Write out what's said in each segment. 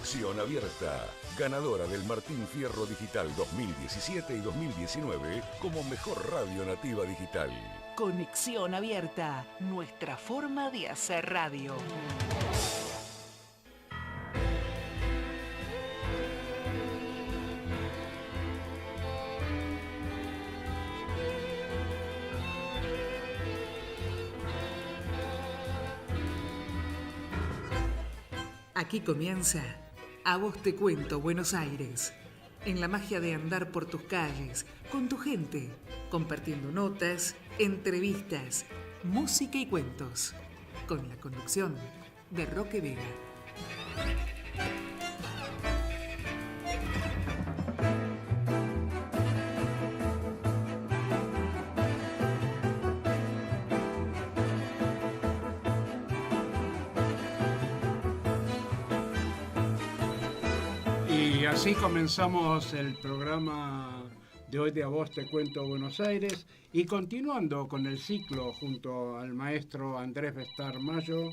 Conexión Abierta, ganadora del Martín Fierro Digital 2017 y 2019 como mejor radio nativa digital. Conexión Abierta, nuestra forma de hacer radio. Aquí comienza A Vos Te Cuento Buenos Aires, en la magia de andar por tus calles, con tu gente, compartiendo notas, entrevistas, música y cuentos, con la conducción de Roque Vega. Y así comenzamos el programa de hoy de A Vos Te Cuento Buenos Aires y continuando con el ciclo junto al maestro Andrés Bestar Mayo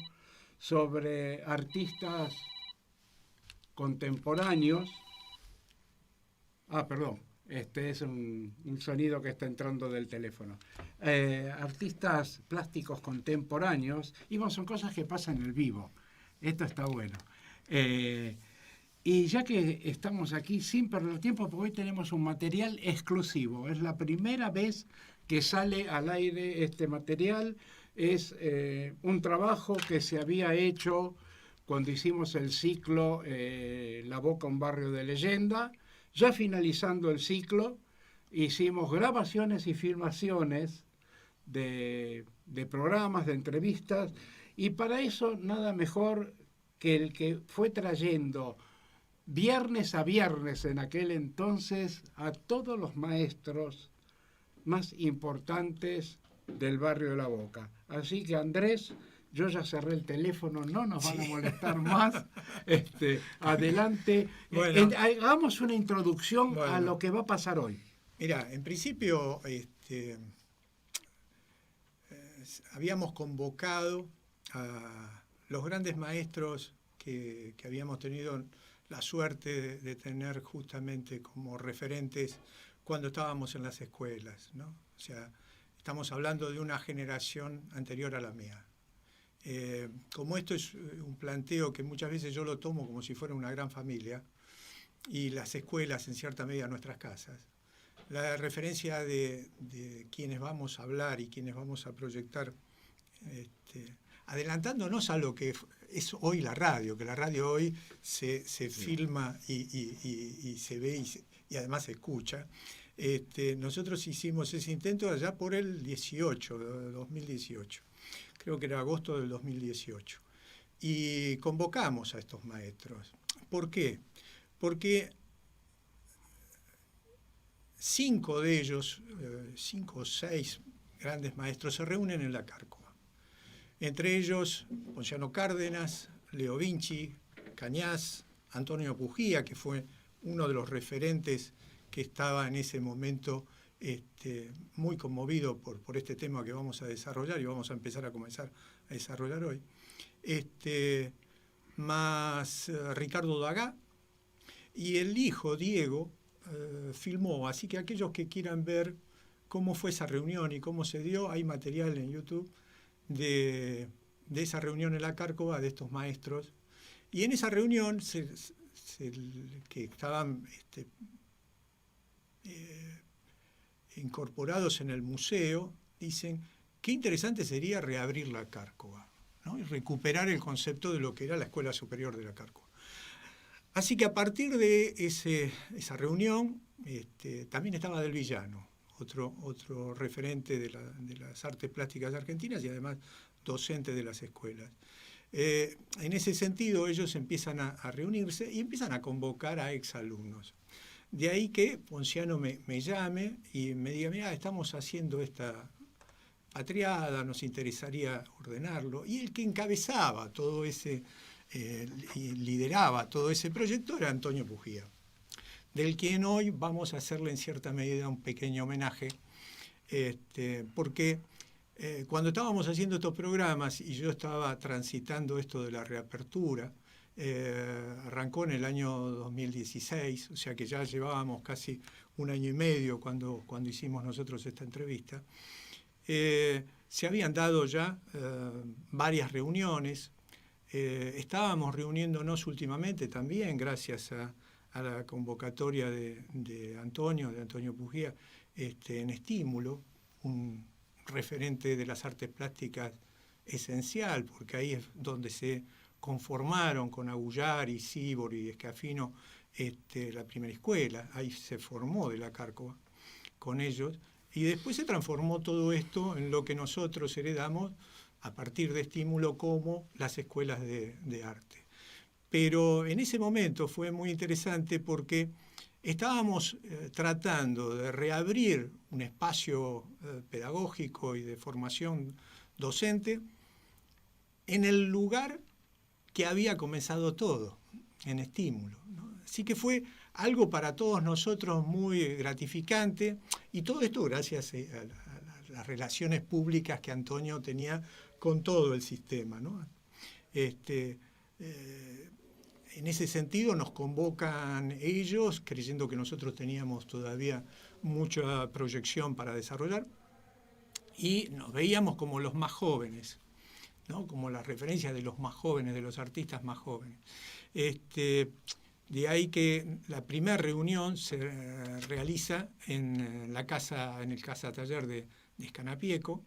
sobre artistas contemporáneos. Perdón, este es un sonido que está entrando del teléfono. Artistas plásticos contemporáneos, y bueno, son cosas que pasan en el vivo. Esto está bueno. Y ya que estamos aquí, sin perder tiempo, porque hoy tenemos un material exclusivo. Es la primera vez que sale al aire este material. Es un trabajo que se había hecho cuando hicimos el ciclo La Boca, un barrio de leyenda. Ya finalizando el ciclo, hicimos grabaciones y filmaciones de programas, de entrevistas. Y para eso nada mejor que el que fue trayendo viernes a viernes en aquel entonces a todos los maestros más importantes del barrio de La Boca. Así que Andrés, yo ya cerré el teléfono, no nos van a molestar más. Adelante, bueno, hagamos una introducción a lo que va a pasar hoy. Mira, en principio habíamos convocado a los grandes maestros que habíamos tenido la suerte de tener justamente como referentes cuando estábamos en las escuelas, ¿no? O sea, estamos hablando de una generación anterior a la mía. Como esto es un planteo que muchas veces yo lo tomo como si fuera una gran familia, y las escuelas en cierta medida nuestras casas, la referencia de quienes vamos a hablar y quienes vamos a proyectar, adelantándonos a lo que es hoy la radio, que la radio hoy se filma y se ve y además se escucha. Nosotros hicimos ese intento allá por el 2018, creo que era agosto del 2018, y convocamos a estos maestros. ¿Por qué? Porque 5 de ellos, 5 o 6 grandes maestros se reúnen en la Cárcova. Entre ellos, Ponciano Cárdenas, Leo Vinci, Cañas, Antonio Pujía, que fue uno de los referentes que estaba en ese momento muy conmovido por este tema que vamos a desarrollar y vamos a comenzar a desarrollar hoy. Más Ricardo Dagá, y el hijo, Diego, filmó. Así que aquellos que quieran ver cómo fue esa reunión y cómo se dio, hay material en YouTube de esa reunión en la Cárcova, de estos maestros. Y en esa reunión que estaban incorporados en el museo, dicen, qué interesante sería reabrir la Cárcova, ¿no? Y recuperar el concepto de lo que era la Escuela Superior de la Cárcova. Así que a partir de esa reunión, también estaba Del Villano, otro referente de las artes plásticas argentinas y además docente de las escuelas. En ese sentido, ellos empiezan a reunirse y empiezan a convocar a exalumnos. De ahí que Ponciano me llame y me diga, mira, estamos haciendo esta patriada, nos interesaría ordenarlo. Y el que encabezaba todo ese, y lideraba todo ese proyecto era Antonio Pujía, del quien hoy vamos a hacerle en cierta medida un pequeño homenaje, porque cuando estábamos haciendo estos programas y yo estaba transitando esto de la reapertura, arrancó en el año 2016, o sea que ya llevábamos casi 1 año y medio cuando hicimos nosotros esta entrevista. Se habían dado ya varias reuniones. Estábamos reuniéndonos últimamente también gracias a la convocatoria de Antonio Pujía, en Estímulo, un referente de las artes plásticas esencial, porque ahí es donde se conformaron con Agullari, Sibor y Escafino la primera escuela. Ahí se formó de la Cárcova con ellos, y después se transformó todo esto en lo que nosotros heredamos a partir de Estímulo como las escuelas de arte. Pero en ese momento fue muy interesante porque estábamos tratando de reabrir un espacio pedagógico y de formación docente en el lugar que había comenzado todo, en Estímulo, ¿no? Así que fue algo para todos nosotros muy gratificante, y todo esto gracias a las relaciones públicas que Antonio tenía con todo el sistema, ¿no? En ese sentido nos convocan ellos, creyendo que nosotros teníamos todavía mucha proyección para desarrollar, y nos veíamos como los más jóvenes, ¿no? Como la referencia de los más jóvenes, de los artistas más jóvenes. De ahí que la primera reunión se realiza en el casa taller de Escanapieco,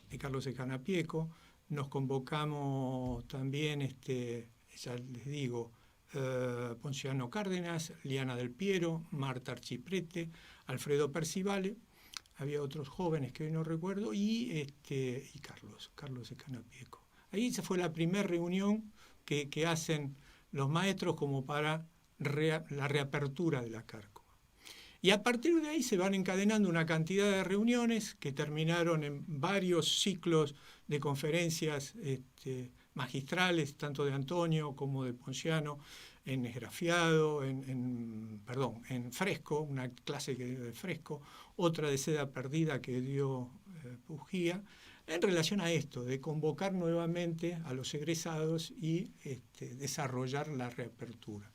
de Carlos Escanapieco. Nos convocamos también, ya les digo, Ponciano Cárdenas, Liana del Piero, Marta Archiprete, Alfredo Percivale, había otros jóvenes que hoy no recuerdo, y Carlos Escanapieco. Ahí se fue la primera reunión que hacen los maestros como para la reapertura de la Cárcova. Y a partir de ahí se van encadenando una cantidad de reuniones que terminaron en varios ciclos de conferencias magistrales, tanto de Antonio como de Ponciano, en esgrafiado, en fresco, una clase que dio de fresco, otra de seda perdida que dio Pujía, en relación a esto, de convocar nuevamente a los egresados y desarrollar la reapertura.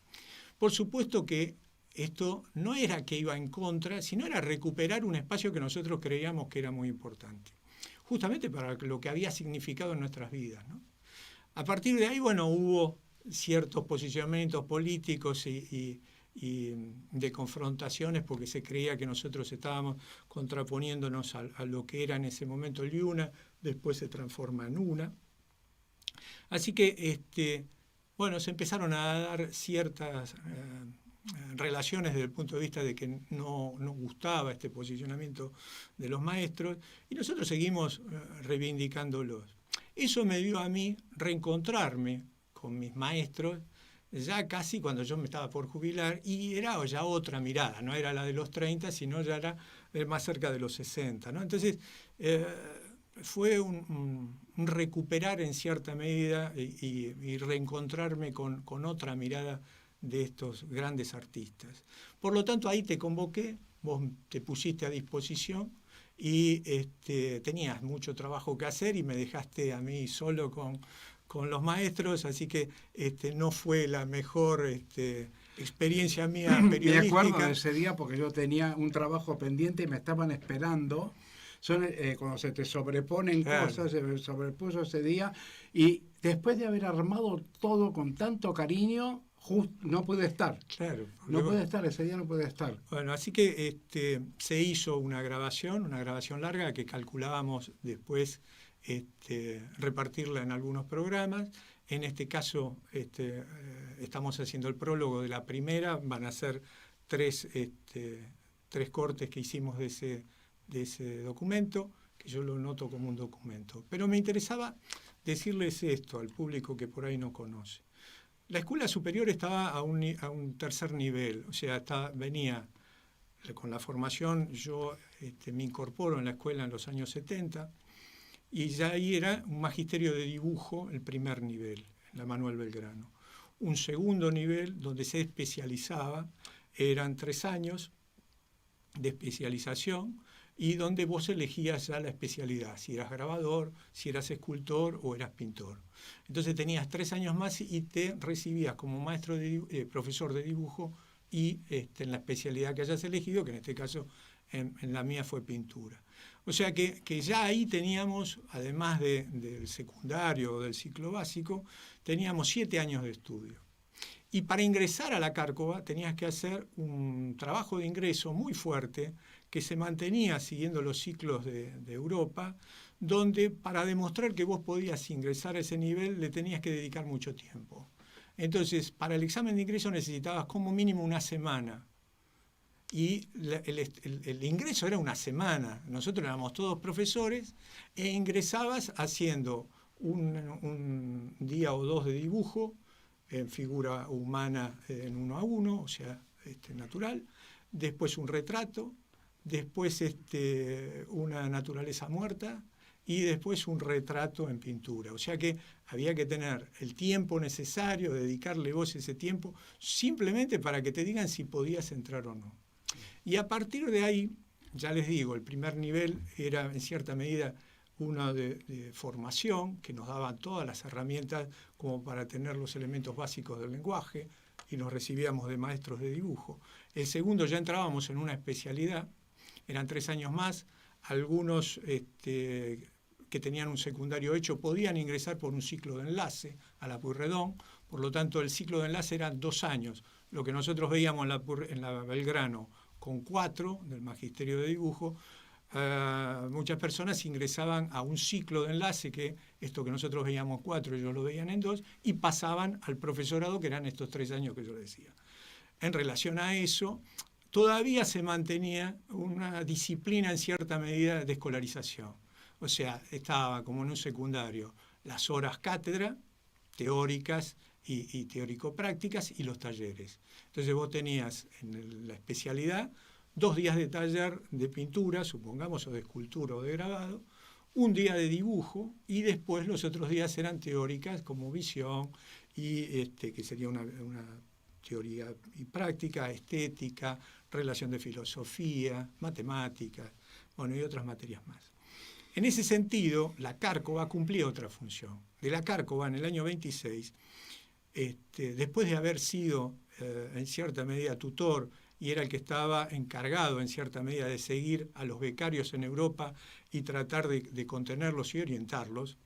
Por supuesto que esto no era que iba en contra, sino era recuperar un espacio que nosotros creíamos que era muy importante, justamente para lo que había significado en nuestras vidas, ¿no? A partir de ahí, bueno, hubo ciertos posicionamientos políticos y de confrontaciones, porque se creía que nosotros estábamos contraponiéndonos a lo que era en ese momento el IUNA, después se transforma en UNA. Así que, se empezaron a dar ciertas relaciones desde el punto de vista de que no nos gustaba este posicionamiento de los maestros, y nosotros seguimos reivindicándolos. Eso me dio a mí reencontrarme con mis maestros, ya casi cuando yo me estaba por jubilar, y era ya otra mirada, no era la de los 30, sino ya era más cerca de los 60, ¿no? Entonces, fue un recuperar en cierta medida y reencontrarme con otra mirada de estos grandes artistas. Por lo tanto, ahí te convoqué, vos te pusiste a disposición y tenías mucho trabajo que hacer y me dejaste a mí solo con los maestros, así que no fue la mejor experiencia mía periodística. Me acuerdo de ese día porque yo tenía un trabajo pendiente y me estaban esperando. Cuando se te sobreponen cosas, se me sobrepuso ese día, y después de haber armado todo con tanto cariño, no pude estar. Claro. Ese día no pude estar. Bueno, así que se hizo una grabación larga que calculábamos después repartirla en algunos programas. En este caso estamos haciendo el prólogo de la primera, van a ser tres cortes que hicimos de ese documento, que yo lo noto como un documento. Pero me interesaba decirles esto al público que por ahí no conoce. La escuela superior estaba a un tercer nivel, o sea, venía con la formación, yo me incorporo en la escuela en los años 70, y ya ahí era un magisterio de dibujo, el primer nivel, en la Manuel Belgrano. Un segundo nivel donde se especializaba, eran 3 años de especialización, y donde vos elegías ya la especialidad, si eras grabador, si eras escultor o eras pintor. Entonces tenías 3 años más y te recibías como profesor de dibujo y en la especialidad que hayas elegido, que en este caso en la mía fue pintura. O sea que ya ahí teníamos, además del secundario o del ciclo básico, teníamos 7 años de estudio. Y para ingresar a la Cárcova tenías que hacer un trabajo de ingreso muy fuerte que se mantenía siguiendo los ciclos de Europa, donde para demostrar que vos podías ingresar a ese nivel le tenías que dedicar mucho tiempo. Entonces, para el examen de ingreso necesitabas como mínimo una semana. Y el ingreso era una semana. Nosotros éramos todos profesores e ingresabas haciendo un día o 2 de dibujo, en figura humana en 1 a 1, o sea, natural, después un retrato, después una naturaleza muerta y después un retrato en pintura. O sea que había que tener el tiempo necesario, dedicarle vos ese tiempo, simplemente para que te digan si podías entrar o no. Y a partir de ahí, ya les digo, el primer nivel era en cierta medida uno de formación, que nos daban todas las herramientas como para tener los elementos básicos del lenguaje, y nos recibíamos de maestros de dibujo. El segundo ya entrábamos en una especialidad, eran 3 años más, algunos que tenían un secundario hecho podían ingresar por un ciclo de enlace a la Pueyrredón, por lo tanto el ciclo de enlace eran 2 años, lo que nosotros veíamos en la Belgrano con 4 del magisterio de dibujo. Muchas personas ingresaban a un ciclo de enlace, que esto que nosotros veíamos 4, ellos lo veían en 2, y pasaban al profesorado, que eran estos 3 años que yo decía. En relación a eso, todavía se mantenía una disciplina en cierta medida de escolarización. O sea, estaba como en un secundario las horas cátedra, teóricas y teórico-prácticas, y los talleres. Entonces vos tenías en la especialidad 2 días de taller de pintura, supongamos, o de escultura o de grabado, 1 día de dibujo, y después los otros días eran teóricas como visión, y que sería una teoría y práctica, estética, relación de filosofía, matemáticas, bueno, y otras materias más. En ese sentido, la Cárcova cumplía otra función. De la Cárcova, en el año 26, después de haber sido en cierta medida tutor, y era el que estaba encargado en cierta medida de seguir a los becarios en Europa y tratar de contenerlos y orientarlos,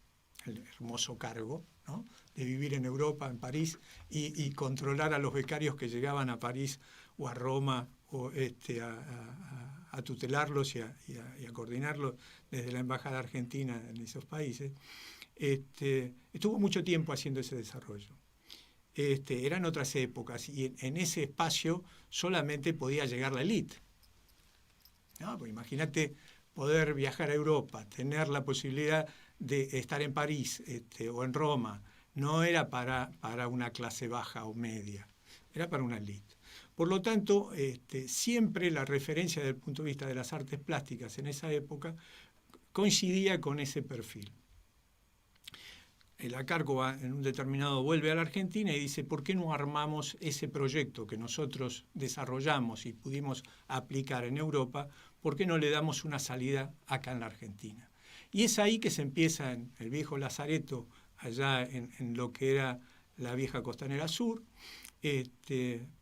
el hermoso cargo, ¿no?, de vivir en Europa, en París, y controlar a los becarios que llegaban a París o a Roma, o a tutelarlos y a coordinarlos desde la Embajada Argentina en esos países. Estuvo mucho tiempo haciendo ese desarrollo. Eran otras épocas, y en ese espacio solamente podía llegar la élite, ¿no? Pues imagínate poder viajar a Europa, tener la posibilidad de estar en París o en Roma. No era para una clase baja o media, era para una élite. Por lo tanto, siempre la referencia desde el punto de vista de las artes plásticas en esa época coincidía con ese perfil. La Cárcova en un determinado vuelve a la Argentina y dice: ¿por qué no armamos ese proyecto que nosotros desarrollamos y pudimos aplicar en Europa? ¿Por qué no le damos una salida acá en la Argentina? Y es ahí que se empieza en el viejo Lazareto, allá en lo que era la vieja Costanera Sur,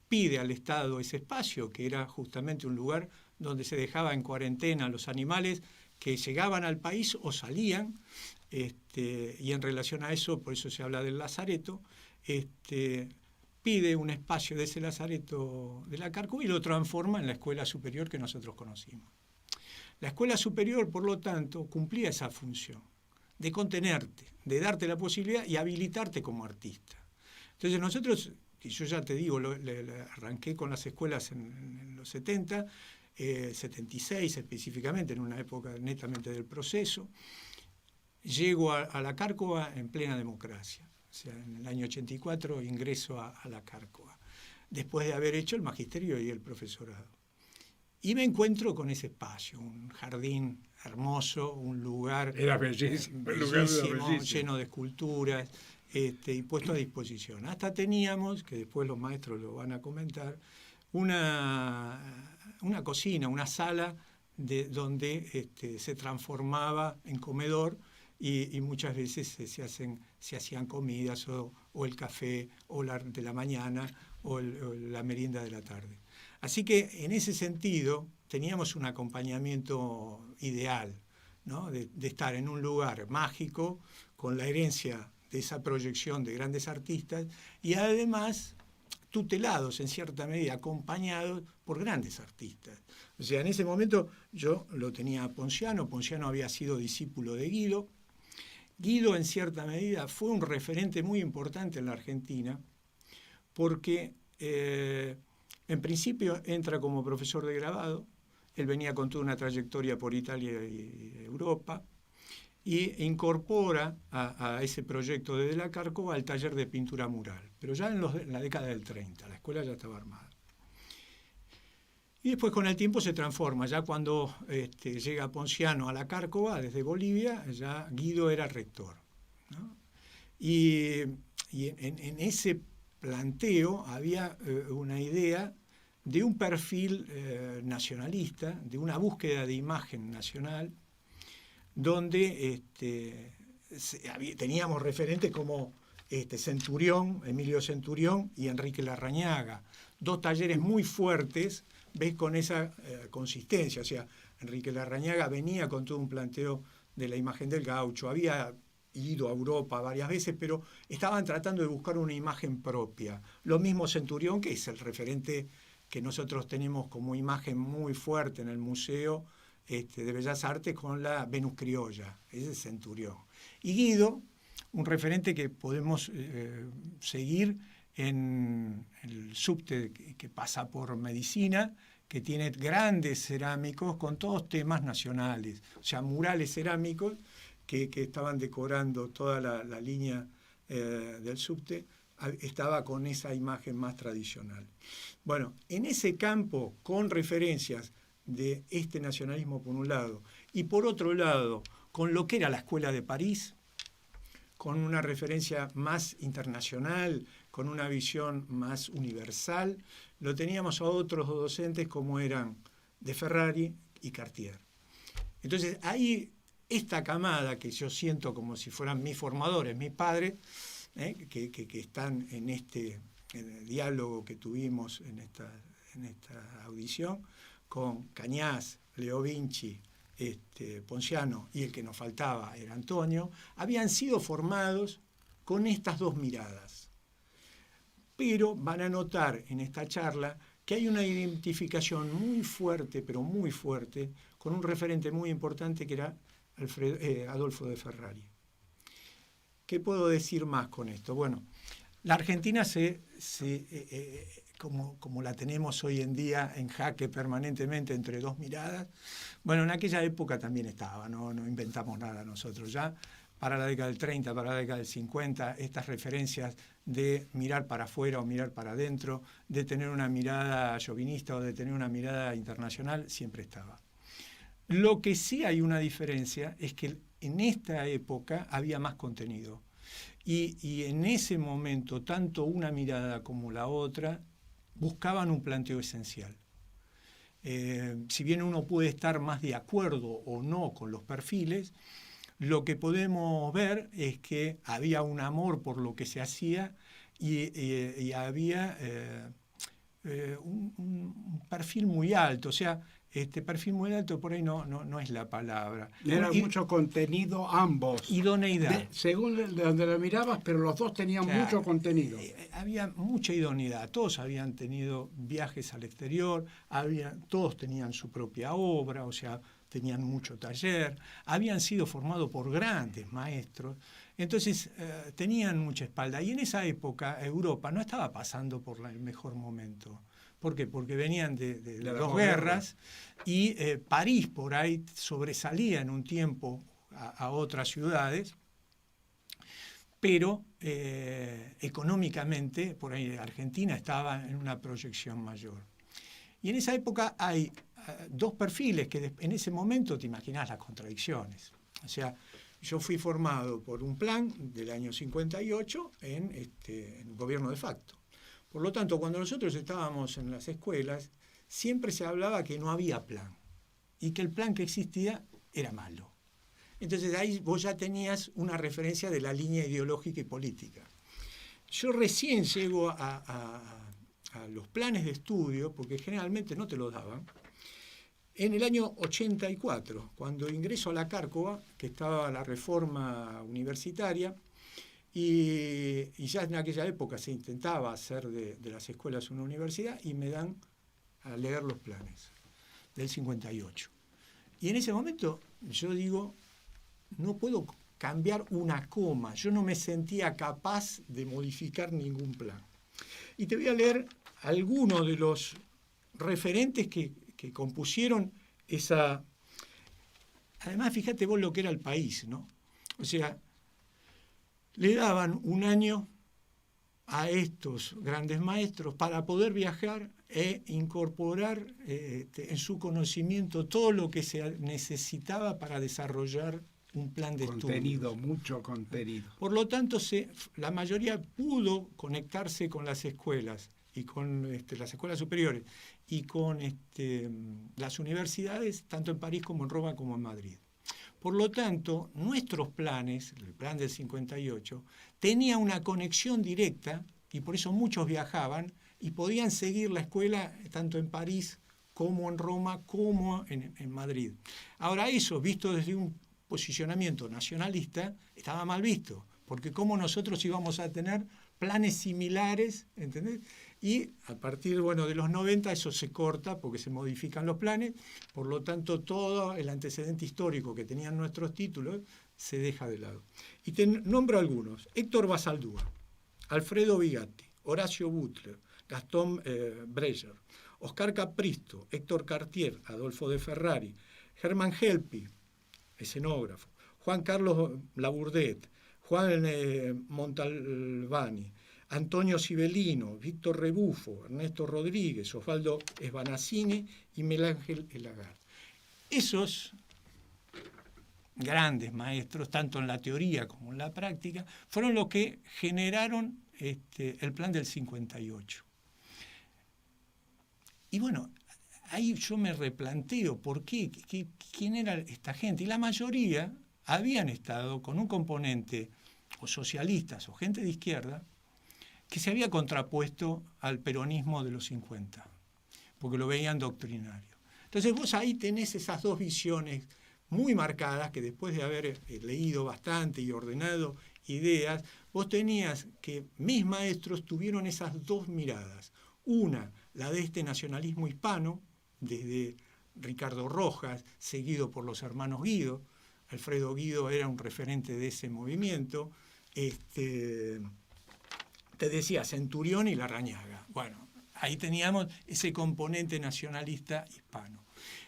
pide al Estado ese espacio, que era justamente un lugar donde se dejaba en cuarentena a los animales que llegaban al país o salían, y en relación a eso, por eso se habla del Lazareto, pide un espacio de ese Lazareto de la Cárcova y lo transforma en la escuela superior que nosotros conocimos. La escuela superior, por lo tanto, cumplía esa función de contenerte, de darte la posibilidad y habilitarte como artista. Entonces nosotros, y yo ya te digo, arranqué con las escuelas en los 70, 76 específicamente, en una época netamente del proceso. Llego a la Cárcova en plena democracia. O sea, en el año 84 ingreso a la Cárcova, después de haber hecho el magisterio y el profesorado. Y me encuentro con ese espacio, un jardín hermoso, un lugar era bellísimo, lleno de esculturas, y puesto a disposición. Hasta teníamos, que después los maestros lo van a comentar, una cocina, una sala donde se transformaba en comedor y muchas veces se hacían comidas o el café o de la mañana o la merienda de la tarde. Así que en ese sentido teníamos un acompañamiento ideal, ¿no? de estar en un lugar mágico con la herencia de esa proyección de grandes artistas y además tutelados en cierta medida, acompañados por grandes artistas. O sea, en ese momento yo lo tenía a Ponciano había sido discípulo de Guido. Guido en cierta medida fue un referente muy importante en la Argentina porque en principio entra como profesor de grabado, él venía con toda una trayectoria por Italia y Europa, y incorpora a ese proyecto de la Cárcova al taller de pintura mural, pero ya en la década del 30, la escuela ya estaba armada. Y después con el tiempo se transforma, ya cuando llega Ponciano a la Cárcova desde Bolivia, ya Guido era rector, ¿no? Y en ese planteo había una idea de un perfil nacionalista, de una búsqueda de imagen nacional, donde teníamos referentes como Centurión, Emilio Centurión y Enrique Larrañaga, dos talleres muy fuertes, ves, con esa consistencia. O sea, Enrique Larrañaga venía con todo un planteo de la imagen del gaucho, había ido a Europa varias veces, pero estaban tratando de buscar una imagen propia. Lo mismo Centurión, que es el referente que nosotros tenemos como imagen muy fuerte en el Museo de Bellas Artes con la Venus Criolla, ese es Centurión. Y Guido, un referente que podemos seguir en el subte que pasa por Medicina, que tiene grandes cerámicos con todos temas nacionales, o sea, murales cerámicos que estaban decorando toda la línea del subte, estaba con esa imagen más tradicional. Bueno, en ese campo, con referencias de este nacionalismo por un lado, y por otro lado, con lo que era la Escuela de París, con una referencia más internacional, con una visión más universal, lo teníamos a otros docentes como eran de Ferrari y Cartier. Entonces, ahí esta camada que yo siento como si fueran mis formadores, mis padres, que están en el diálogo que tuvimos en esta audición, con Cañas, Leo Vinci, Ponciano, y el que nos faltaba era Antonio, habían sido formados con estas dos miradas. Pero van a notar en esta charla que hay una identificación muy fuerte, pero muy fuerte, con un referente muy importante que era Adolfo de Ferrari. ¿Qué puedo decir más con esto? Bueno, la Argentina como la tenemos hoy en día en jaque permanentemente entre dos miradas, bueno, en aquella época también estaba, no inventamos nada nosotros ya. Para la década del 30, para la década del 50, estas referencias de mirar para afuera o mirar para adentro, de tener una mirada chauvinista o de tener una mirada internacional, siempre estaba. Lo que sí hay una diferencia es que en esta época había más contenido. Y en ese momento, tanto una mirada como la otra buscaban un planteo esencial. Si bien uno puede estar más de acuerdo o no con los perfiles, lo que podemos ver es que había un amor por lo que se hacía y había un perfil muy alto. O sea, perfil muy alto por ahí no es la palabra. Era mucho contenido ambos. Idoneidad. Según de donde lo mirabas, pero los dos tenían mucho contenido. Había mucha idoneidad. Todos habían tenido viajes al exterior, todos tenían su propia obra, o sea, tenían mucho taller, habían sido formados por grandes maestros, entonces tenían mucha espalda. Y en esa época Europa no estaba pasando por el mejor momento. ¿Por qué? Porque venían de dos guerras y París por ahí sobresalía en un tiempo a otras ciudades, pero económicamente por ahí Argentina estaba en una proyección mayor. Y en esa época hay dos perfiles que en ese momento te imaginás las contradicciones. O sea, yo fui formado por un plan del año 58 en el gobierno de facto. Por lo tanto, cuando nosotros estábamos en las escuelas, siempre se hablaba que no había plan. y que el plan que existía era malo. Entonces ahí vos ya tenías una referencia de la línea ideológica y política. Yo recién llego a los planes de estudio, porque generalmente no te los daban, en el año 84, cuando ingreso a la Cárcova, que estaba la reforma universitaria, y ya en aquella época se intentaba hacer de las escuelas una universidad, y me dan a leer los planes del 58. Y en ese momento yo digo, no puedo cambiar una coma, yo no me sentía capaz de modificar ningún plan. Y te voy a leer algunos de los referentes que compusieron esa... Además, fíjate vos lo que era el país, ¿no? O sea, le daban un año a estos grandes maestros para poder viajar e incorporar en su conocimiento todo lo que se necesitaba para desarrollar un plan de contenido, estudios. Mucho contenido. Por lo tanto, la mayoría pudo conectarse con las escuelas y con las escuelas superiores y con las universidades, tanto en París como en Roma como en Madrid. Por lo tanto, nuestros planes, el plan del 58, tenía una conexión directa y por eso muchos viajaban y podían seguir la escuela tanto en París como en Roma como en Madrid. Ahora eso, visto desde un posicionamiento nacionalista, estaba mal visto, porque cómo nosotros íbamos a tener planes similares, ¿entendés? Y a partir de los 90 eso se corta porque se modifican los planes, por lo tanto todo el antecedente histórico que tenían nuestros títulos se deja de lado. Y te nombro algunos: Héctor Basaldúa, Alfredo Vigatti, Horacio Butler, Gastón Breyer, Oscar Capristo, Héctor Cartier, Adolfo de Ferrari, Germán Helpi, escenógrafo, Juan Carlos Labourdet, Juan Montalbani, Antonio Sibelino, Víctor Rebufo, Ernesto Rodríguez, Osvaldo Sbanazzini y Miguel Ángel Elagar. Esos grandes maestros, tanto en la teoría como en la práctica, fueron los que generaron el plan del 58. Y bueno, ahí yo me replanteo por qué, quién era esta gente. Y la mayoría habían estado con un componente o socialistas o gente de izquierda que se había contrapuesto al peronismo de los 50, porque lo veían doctrinario. Entonces vos ahí tenés esas dos visiones muy marcadas, que después de haber leído bastante y ordenado ideas, vos tenías que mis maestros tuvieron esas dos miradas. Una, la de este nacionalismo hispano, desde Ricardo Rojas, seguido por los hermanos Guido. Alfredo Guido era un referente de ese movimiento. Te decía Centurión y Larrañaga. Bueno, ahí teníamos ese componente nacionalista hispano.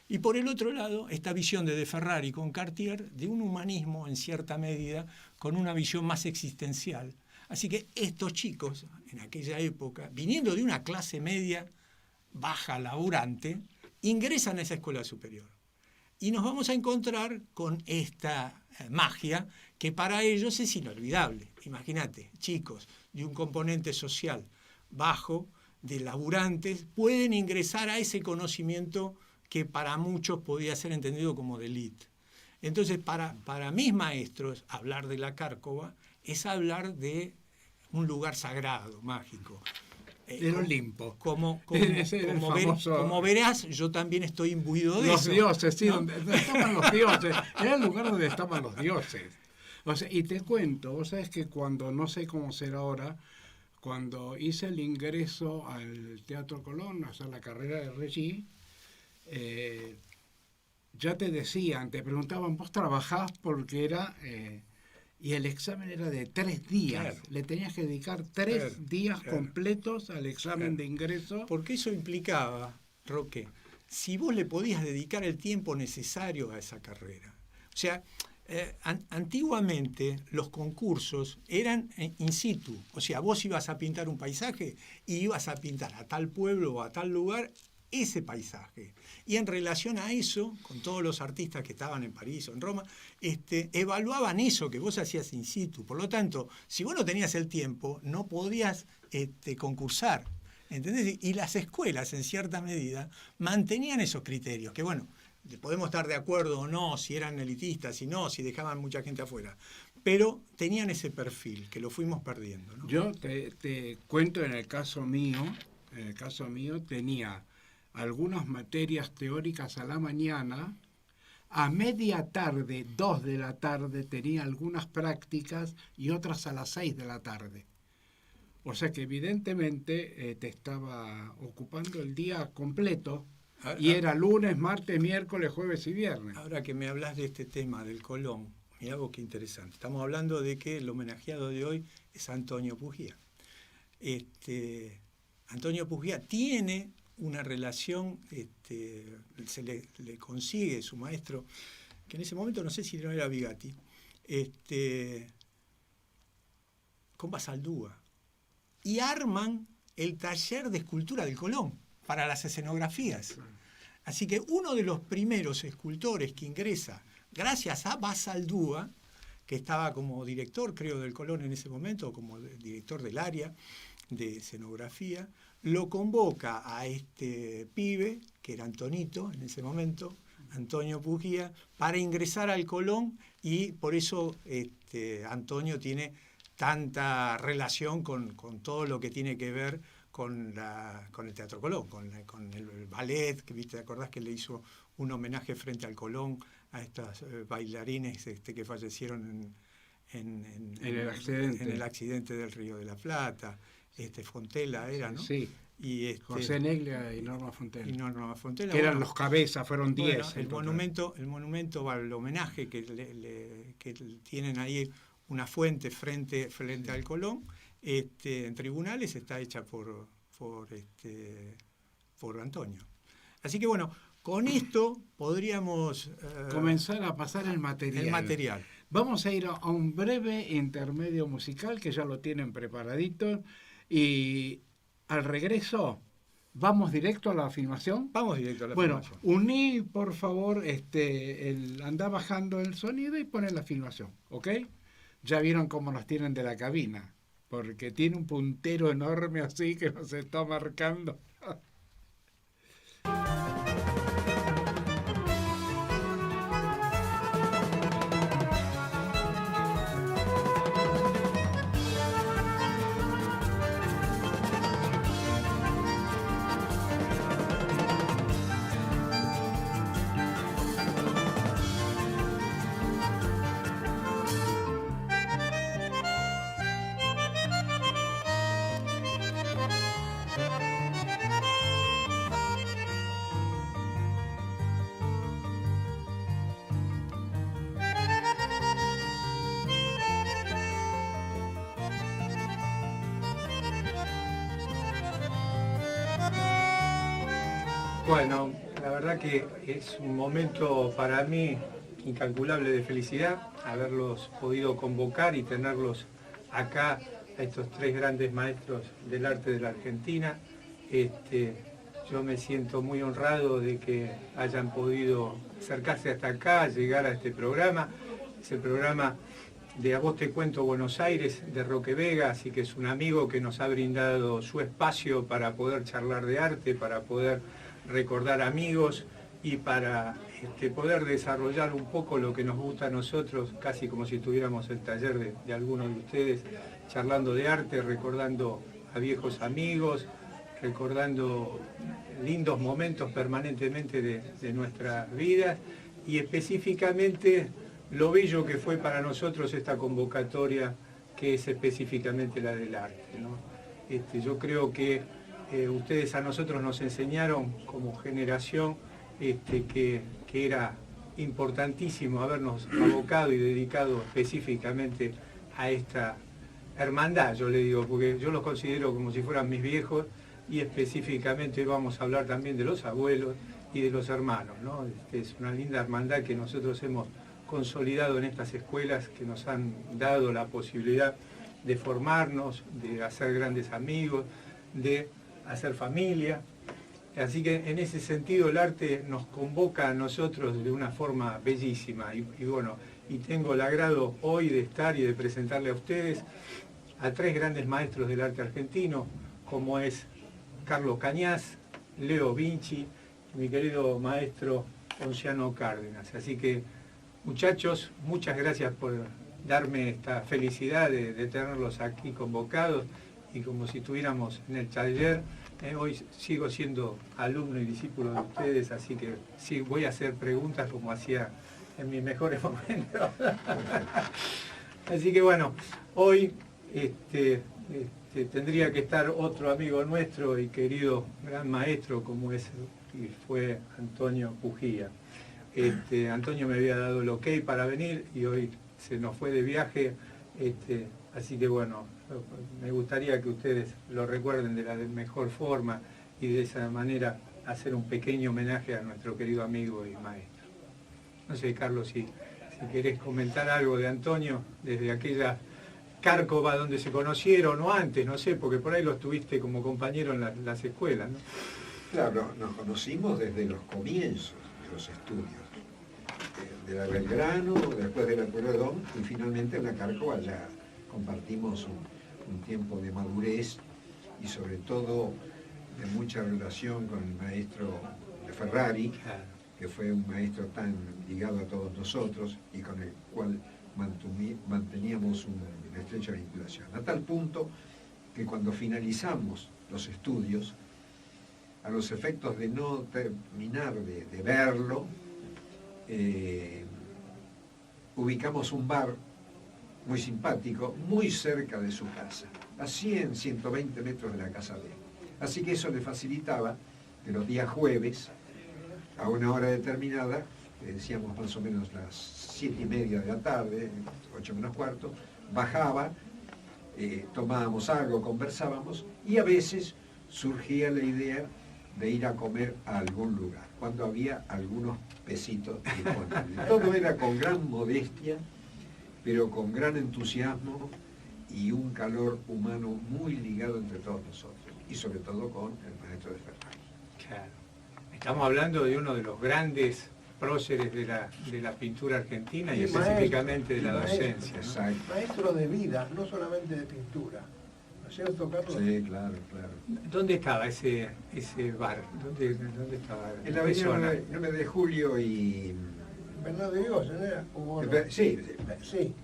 Y por el otro lado, esta visión de Ferrari con Cartier, de un humanismo en cierta medida, con una visión más existencial. Así que estos chicos, en aquella época, viniendo de una clase media, baja, laburante, ingresan a esa escuela superior. Y nos vamos a encontrar con esta magia que para ellos es inolvidable. Imagínate, chicos de un componente social bajo, de laburantes, pueden ingresar a ese conocimiento que para muchos podía ser entendido como de élite. Entonces, para mis maestros, hablar de la Cárcova es hablar de un lugar sagrado, mágico. El Olimpo. Como verás, yo también estoy imbuido de los eso. Los dioses, sí, ¿no? donde estaban los dioses. Era el lugar donde estaban los dioses. O sea, y te cuento, vos sabés que cuando, no sé cómo será ahora, cuando hice el ingreso al Teatro Colón, a hacer la carrera de Regí, ya te decían, te preguntaban, ¿vos trabajás? Porque era... y el examen era de 3 días. Claro. Le tenías que dedicar 3 días completos al examen de ingreso. Porque eso implicaba, Roque, si vos le podías dedicar el tiempo necesario a esa carrera. O sea, antiguamente los concursos eran in situ. O sea, vos ibas a pintar un paisaje y ibas a pintar a tal pueblo o a tal lugar ese paisaje. Y en relación a eso, con todos los artistas que estaban en París o en Roma, evaluaban eso que vos hacías in situ. Por lo tanto, si vos no tenías el tiempo, no podías concursar. ¿Entendés? Y las escuelas, en cierta medida, mantenían esos criterios, que bueno, podemos estar de acuerdo o no, si eran elitistas, si no, si dejaban mucha gente afuera, pero tenían ese perfil que lo fuimos perdiendo, ¿no? Yo te cuento en el caso mío tenía algunas materias teóricas a la mañana, a media tarde, 2 de la tarde, tenía algunas prácticas y otras a las 6 de la tarde. O sea que evidentemente te estaba ocupando el día completo y era lunes, martes, miércoles, jueves y viernes. Ahora que me hablas de este tema del Colón, mirá vos qué interesante. Estamos hablando de que el homenajeado de hoy es Antonio Pugía. Antonio Pugía tiene una relación, se le consigue su maestro, que en ese momento no sé si no era Bigatti, con Basaldúa. Y arman el taller de escultura del Colón para las escenografías. Así que uno de los primeros escultores que ingresa, gracias a Basaldúa, que estaba como director, creo, del Colón en ese momento, o como director del área de escenografía, lo convoca a este pibe, que era Antonito en ese momento, Antonio Pugía, para ingresar al Colón, y por eso Antonio tiene tanta relación con todo lo que tiene que ver con el Teatro Colón, con el ballet, que ¿te acordás que le hizo un homenaje frente al Colón a estos bailarines que fallecieron en el accidente del Río de la Plata? Fontela era, ¿no? Sí. Y José Neglia y Norma Fontela. Fontela, que eran los cabezas, fueron 10. El monumento, el homenaje que tienen ahí, una fuente frente al Colón, en tribunales, está hecha por Antonio. Así que bueno, con esto podríamos comenzar a pasar el material. Vamos a ir a un breve intermedio musical que ya lo tienen preparadito, y al regreso vamos directo a la filmación. Vamos directo a la filmación. Bueno, uní por favor, anda bajando el sonido y ponen la filmación, ¿ok? Ya vieron cómo nos tienen de la cabina, porque tiene un puntero enorme así que nos está marcando. Bueno, la verdad que es un momento para mí incalculable de felicidad haberlos podido convocar y tenerlos acá, a estos 3 grandes maestros del arte de la Argentina. Yo me siento muy honrado de que hayan podido acercarse hasta acá, llegar a este programa. Es el programa de A Vos Te Cuento Buenos Aires, de Roque Vega, así que es un amigo que nos ha brindado su espacio para poder charlar de arte, para poder recordar amigos y para poder desarrollar un poco lo que nos gusta a nosotros, casi como si tuviéramos el taller de algunos de ustedes, charlando de arte, recordando a viejos amigos, recordando lindos momentos permanentemente de nuestras vidas, y específicamente lo bello que fue para nosotros esta convocatoria, que es específicamente la del arte, ¿no? Yo creo que ustedes a nosotros nos enseñaron como generación que era importantísimo habernos abocado y dedicado específicamente a esta hermandad, yo le digo, porque yo los considero como si fueran mis viejos, y específicamente hoy vamos a hablar también de los abuelos y de los hermanos, ¿no? Es una linda hermandad que nosotros hemos consolidado en estas escuelas, que nos han dado la posibilidad de formarnos, de hacer grandes amigos, de hacer familia. Así que en ese sentido el arte nos convoca a nosotros de una forma bellísima, y bueno, y tengo el agrado hoy de estar y de presentarle a ustedes a 3 grandes maestros del arte argentino, como es Carlos Cañas, Leo Vinci, mi querido maestro Ponciano Cárdenas. Así que, muchachos, muchas gracias por darme esta felicidad de tenerlos aquí convocados y como si estuviéramos en el taller. Hoy sigo siendo alumno y discípulo de ustedes, así que sí voy a hacer preguntas como hacía en mis mejores momentos. Así que bueno, hoy tendría que estar otro amigo nuestro y querido gran maestro como es y fue Antonio Pujía. Antonio me había dado el ok para venir y hoy se nos fue de viaje, así que bueno, me gustaría que ustedes lo recuerden de la mejor forma y de esa manera hacer un pequeño homenaje a nuestro querido amigo y maestro. No sé, Carlos, si querés comentar algo de Antonio desde aquella Cárcova donde se conocieron o antes, no sé, porque por ahí los tuviste como compañero en las escuelas, ¿no? Claro, nos conocimos desde los comienzos de los estudios, de la Belgrano, después de la Pueyrredón y finalmente en la Cárcova ya compartimos un tiempo de madurez y sobre todo de mucha relación con el maestro de Ferrari, que fue un maestro tan ligado a todos nosotros y con el cual manteníamos una estrecha vinculación. A tal punto que cuando finalizamos los estudios, a los efectos de no terminar de verlo, ubicamos un bar muy simpático, muy cerca de su casa, a 100, 120 metros de la casa de él. Así que eso le facilitaba que los días jueves, a una hora determinada, decíamos más o menos las 7:30 de la tarde, 8 menos cuarto, bajaba, tomábamos algo, conversábamos y a veces surgía la idea de ir a comer a algún lugar, cuando había algunos pesitos disponibles. Todo era con gran modestia, pero con gran entusiasmo y un calor humano muy ligado entre todos nosotros, y sobre todo con el maestro de Ferrari. Claro. Estamos hablando de uno de los grandes próceres de la pintura argentina y específicamente de la docencia, ¿no? Exacto. Maestro de vida, no solamente de pintura. ¿No es cierto, Carlos? Sí, claro, claro. ¿Dónde estaba ese bar? ¿Dónde estaba? En la avenida 9 de Julio y... Bernardo de Dios, ¿no era? Sí, Sí.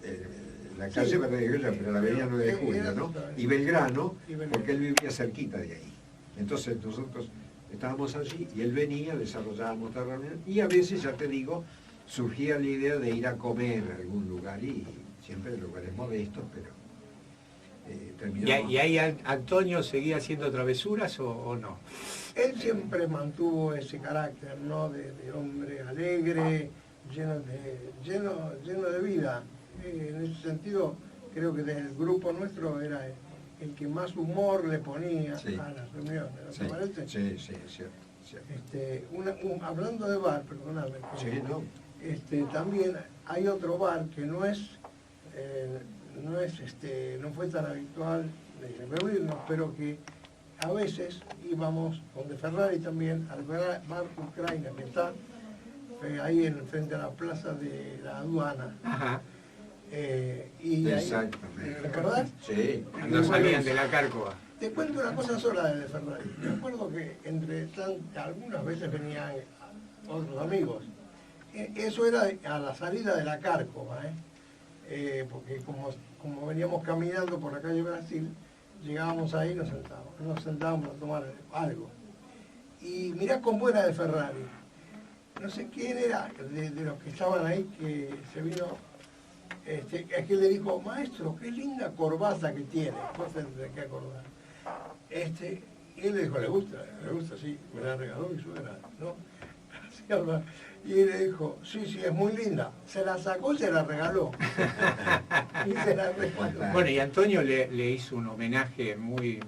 la calle Sí. Bernardo de Dios, pero la avenida 9 de Julio, ¿no? Y Belgrano, porque él vivía cerquita de ahí. Entonces nosotros estábamos allí y él venía, desarrollábamos la reunión y a veces, ya te digo, surgía la idea de ir a comer a algún lugar y siempre en lugares modestos, pero terminamos. ¿Y ahí Antonio seguía haciendo travesuras o no? Él siempre mantuvo ese carácter, ¿no? De hombre alegre, lleno de vida. En ese sentido, creo que del grupo nuestro era el que más humor le ponía Sí. a las reuniones, ¿no Sí, te parece? sí, cierto. Hablando de bar, perdóname, Sí, no. también hay otro bar que no fue tan habitual de reunirnos, pero que a veces íbamos, donde Ferrari también, al bar Ucrania, que está ahí frente a la plaza de la aduana. Ajá. Y ahí, Exactamente. ¿recordás? Sí. Cuando salían de la Cárcova. Te cuento una cosa sola de Ferrari. Me acuerdo que algunas veces venían otros amigos. Eso era a la salida de la Cárcova, porque como veníamos caminando por la calle Brasil, llegábamos ahí y nos sentábamos a tomar algo. Y mirá cómo era de Ferrari. No sé quién era de los que estaban ahí que se vino, que le dijo, maestro, qué linda corbata que tiene, vos tendrás que acordar. Y él le dijo, ¿le gusta? Le gusta, sí, me la regaló mi suegra, ¿no? Y él le dijo, sí, es muy linda. Se la sacó y se la regaló. Y se la regaló. Bueno, y Antonio le hizo un homenaje muy,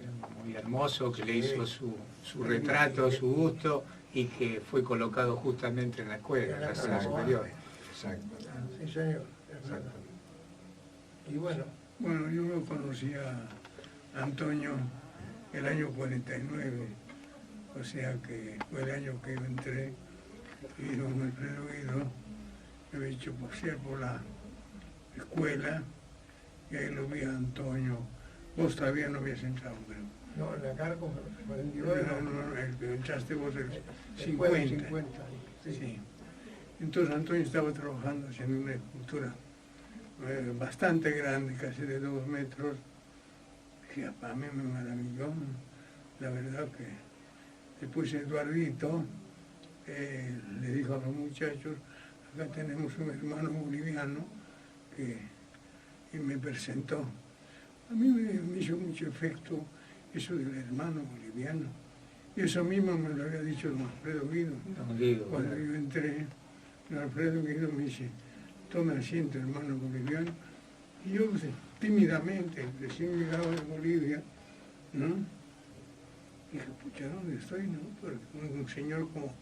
muy hermoso, que le hizo su retrato, su gusto, y que fue colocado justamente en la escuela, en la sala superior. Exacto. Sí, señor. Exacto. Y bueno. Bueno, yo lo conocí a Antonio el año 49, o sea que fue el año que yo entré y no me he ido, me había hecho pasear por la escuela y ahí lo vi a Antonio. Vos todavía no habías entrado, creo. No, en la Cárcova, 49. No, el que entraste vos el Después del 50. 50. Sí. Sí. Entonces Antonio estaba trabajando haciendo una escultura bastante grande, casi de 2 metros, que a mí me maravilló. La verdad que después Eduardito le dijo a los muchachos, acá tenemos un hermano boliviano y me presentó. A mí me hizo mucho efecto eso del hermano boliviano. Y eso mismo me lo había dicho don Alfredo Guido. Cuando yo entré, don Alfredo Guido me dice, tome asiento, hermano boliviano. Y yo tímidamente, recién llegado de Bolivia, ¿no? Dije, pucha, ¿dónde estoy? ¿No? Porque un señor como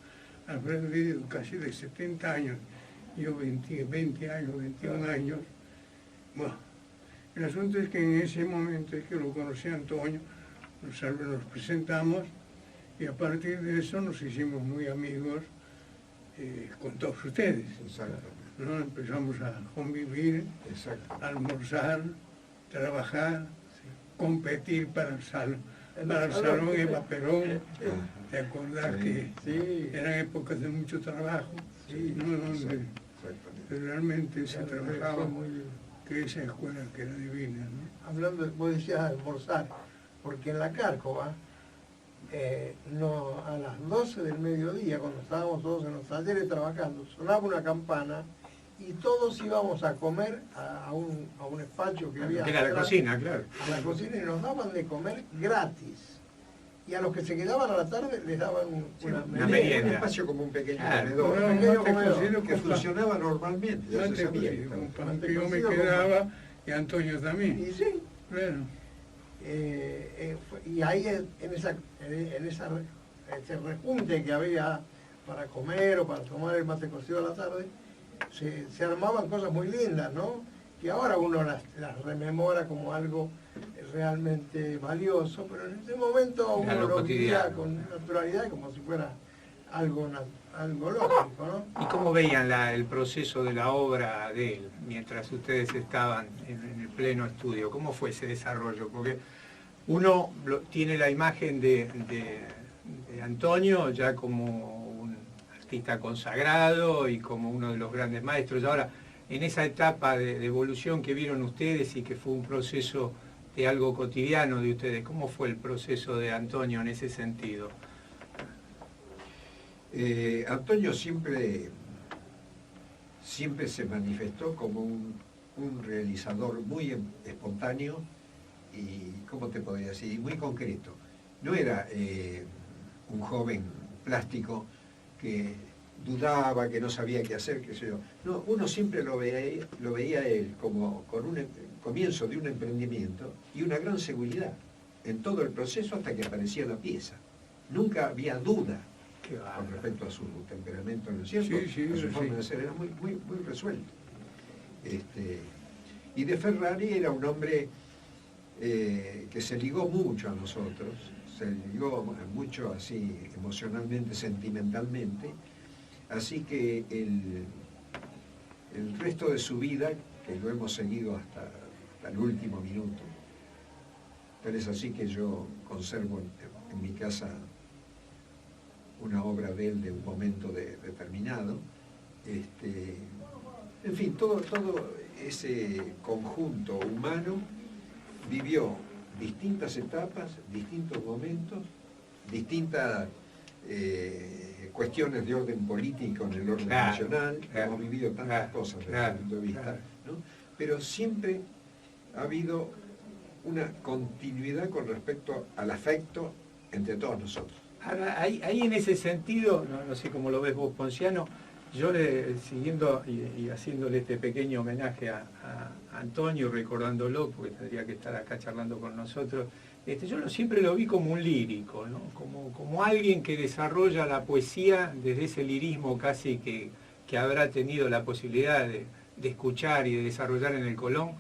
Alfredo Guido, casi de 70 años, yo 20 años, 21 años. Bueno, el asunto es que en ese momento es que lo conocí a Antonio, nos presentamos y a partir de eso nos hicimos muy amigos con todos ustedes. Exactamente. ¿No? Empezamos a convivir, a almorzar, trabajar, competir para el salón Eva Perón. ¿Te acordás que eran épocas de mucho trabajo? Realmente se trabajaba, que esa escuela que era divina, ¿no? Hablando, vos decías almorzar, porque en la Cárcova, a las 12 del mediodía, cuando estábamos todos en los talleres trabajando, sonaba una campana y todos íbamos a comer a un espacio que había. Que era la cocina, claro. A la cocina, y nos daban de comer gratis. Y a los que se quedaban a la tarde les daban una merienda. Un espacio como un pequeño comedor. Un pequeño comedor que funcionaba normalmente. Ya se sabía que yo me quedaba y Antonio también. Y sí. Bueno. Y ahí en ese rejunte que había para comer o para tomar el mate cocido a la tarde, se armaban cosas muy lindas, ¿no? Que ahora uno las rememora como algo realmente valioso, pero en ese momento uno lo vivía con naturalidad, como si fuera algo lógico, ¿no? ¿Y cómo veían el proceso de la obra de él mientras ustedes estaban en el pleno estudio? ¿Cómo fue ese desarrollo? Porque uno tiene la imagen de Antonio ya como un artista consagrado y como uno de los grandes maestros. Y ahora, en esa etapa de evolución que vieron ustedes y que fue un proceso de algo cotidiano de ustedes, ¿cómo fue el proceso de Antonio en ese sentido? Antonio siempre se manifestó como un realizador muy espontáneo y, ¿cómo te podría decir?, muy concreto. No era un joven plástico que dudaba, que no sabía qué hacer, qué sé yo. No, uno siempre lo veía él como con un comienzo de un emprendimiento y una gran seguridad en todo el proceso hasta que aparecía la pieza. Nunca había duda con respecto a su temperamento, ¿no es cierto? A su forma de ser, era muy resuelto. Y de Ferrari era un hombre que se ligó mucho a nosotros, se ligó mucho así emocionalmente, sentimentalmente, así que el resto de su vida, que lo hemos seguido hasta el último minuto, pero es así que yo conservo en mi casa una obra de él de un momento determinado. En fin, todo ese conjunto humano vivió distintas etapas, distintos momentos, distintas cuestiones de orden político en el orden nacional. Hemos vivido tantas cosas desde ese punto de vista, ¿no? Pero siempre ha habido una continuidad con respecto al afecto entre todos nosotros. Ahora, ahí en ese sentido, no sé cómo lo ves vos, Ponciano, yo siguiendo y haciéndole este pequeño homenaje a Antonio, recordándolo, porque tendría que estar acá charlando con nosotros, yo siempre lo vi como un lírico, ¿no? Como alguien que desarrolla la poesía desde ese lirismo casi que habrá tenido la posibilidad de escuchar y de desarrollar en el Colón.